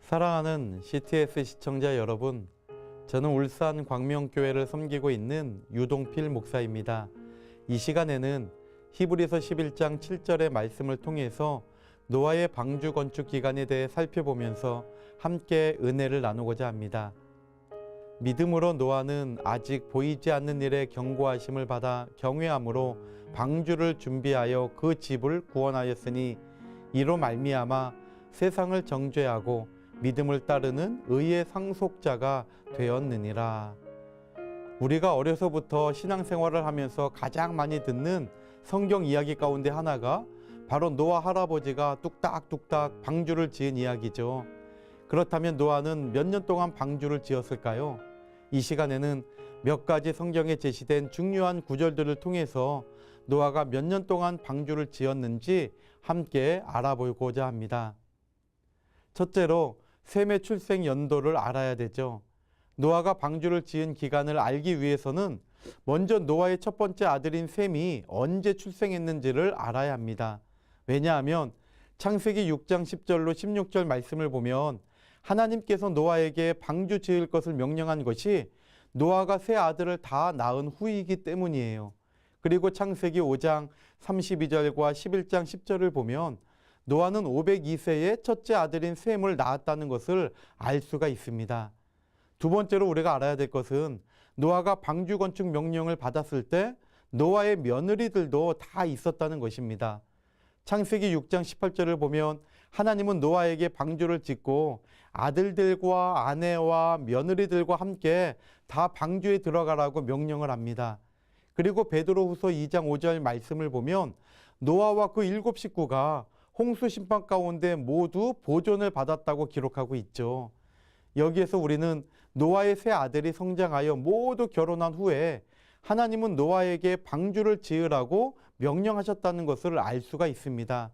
사랑하는 CTS 시청자 여러분, 저는 울산 광명교회를 섬기고 있는 유동필 목사입니다. 이 시간에는 히브리서 11장 7절의 말씀을 통해서 노아의 방주 건축 기간에 대해 살펴보면서 함께 은혜를 나누고자 합니다. 믿음으로 노아는 아직 보이지 않는 일에 경고하심을 받아 경외함으로 방주를 준비하여 그 집을 구원하였으니 이로 말미암아 세상을 정죄하고 믿음을 따르는 의의 상속자가 되었느니라. 우리가 어려서부터 신앙생활을 하면서 가장 많이 듣는 성경 이야기 가운데 하나가 바로 노아 할아버지가 뚝딱뚝딱 방주를 지은 이야기죠. 그렇다면 노아는 몇 년 동안 방주를 지었을까요? 이 시간에는 몇 가지 성경에 제시된 중요한 구절들을 통해서 노아가 몇 년 동안 방주를 지었는지 함께 알아보고자 합니다. 첫째로 셈의 출생 연도를 알아야 되죠. 노아가 방주를 지은 기간을 알기 위해서는 먼저 노아의 첫 번째 아들인 셈이 언제 출생했는지를 알아야 합니다. 왜냐하면 창세기 6장 10절로 16절 말씀을 보면 하나님께서 노아에게 방주 지을 것을 명령한 것이 노아가 세 아들을 다 낳은 후이기 때문이에요. 그리고 창세기 5장 32절과 11장 10절을 보면 노아는 502세의 첫째 아들인 셈을 낳았다는 것을 알 수가 있습니다. 두 번째로 우리가 알아야 될 것은 노아가 방주 건축 명령을 받았을 때 노아의 며느리들도 다 있었다는 것입니다. 창세기 6장 18절을 보면 하나님은 노아에게 방주를 짓고 아들들과 아내와 며느리들과 함께 다 방주에 들어가라고 명령을 합니다. 그리고 베드로후서 2장 5절 말씀을 보면 노아와 그 7 식구가 홍수 심판 가운데 모두 보존을 받았다고 기록하고 있죠. 여기에서 우리는 노아의 세 아들이 성장하여 모두 결혼한 후에 하나님은 노아에게 방주를 지으라고 명령하셨다는 것을 알 수가 있습니다.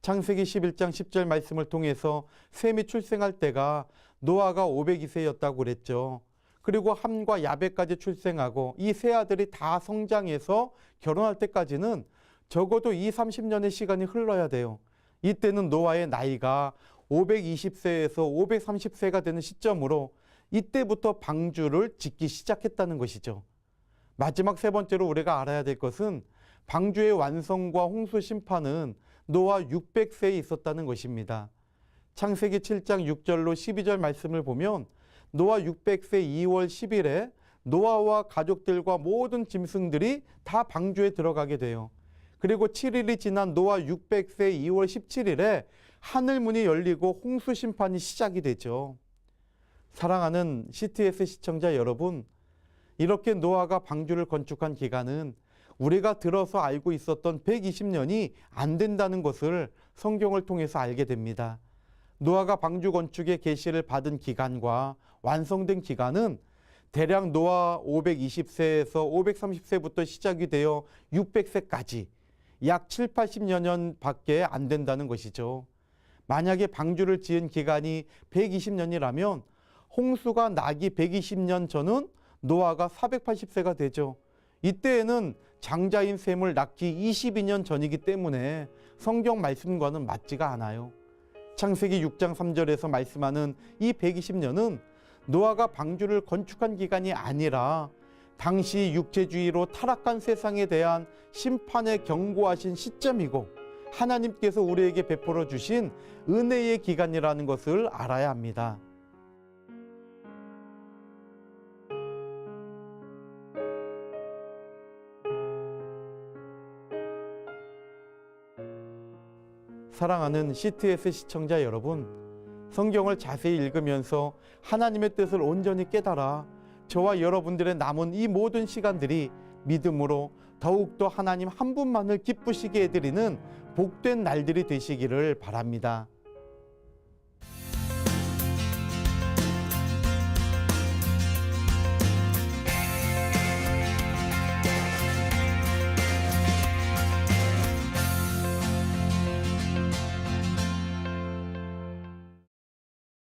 창세기 11장 10절 말씀을 통해서 셈이 출생할 때가 노아가 502세였다고 그랬죠. 그리고 함과 야벳까지 출생하고 이 세 아들이 다 성장해서 결혼할 때까지는 적어도 20-30년의 시간이 흘러야 돼요. 이때는 노아의 나이가 520세에서 530세가 되는 시점으로 이때부터 방주를 짓기 시작했다는 것이죠. 마지막 세 번째로 우리가 알아야 될 것은 방주의 완성과 홍수 심판은 노아 600세에 있었다는 것입니다. 창세기 7장 6절로 12절 말씀을 보면 노아 600세 2월 10일에 노아와 가족들과 모든 짐승들이 다 방주에 들어가게 돼요. 그리고 7일이 지난 노아 600세 2월 17일에 하늘문이 열리고 홍수 심판이 시작이 되죠. 사랑하는 CTS 시청자 여러분, 이렇게 노아가 방주를 건축한 기간은 우리가 들어서 알고 있었던 120년이 안 된다는 것을 성경을 통해서 알게 됩니다. 노아가 방주 건축의 계시를 받은 기간과 완성된 기간은 대략 노아 520세에서 530세부터 시작이 되어 600세까지 약 7-80여 년밖에 안 된다는 것이죠. 만약에 방주를 지은 기간이 120년이라면 홍수가 나기 120년 전은 노아가 480세가 되죠. 이때에는 장자인 셈을 낳기 22년 전이기 때문에 성경 말씀과는 맞지가 않아요. 창세기 6장 3절에서 말씀하는 이 120년은 노아가 방주를 건축한 기간이 아니라 당시 육체주의로 타락한 세상에 대한 심판에 경고하신 시점이고 하나님께서 우리에게 베풀어 주신 은혜의 기간이라는 것을 알아야 합니다. 사랑하는 CTS 시청자 여러분, 성경을 자세히 읽으면서 하나님의 뜻을 온전히 깨달아 저와 여러분들의 남은 이 모든 시간들이 믿음으로 더욱더 하나님 한 분만을 기쁘시게 해드리는 복된 날들이 되시기를 바랍니다.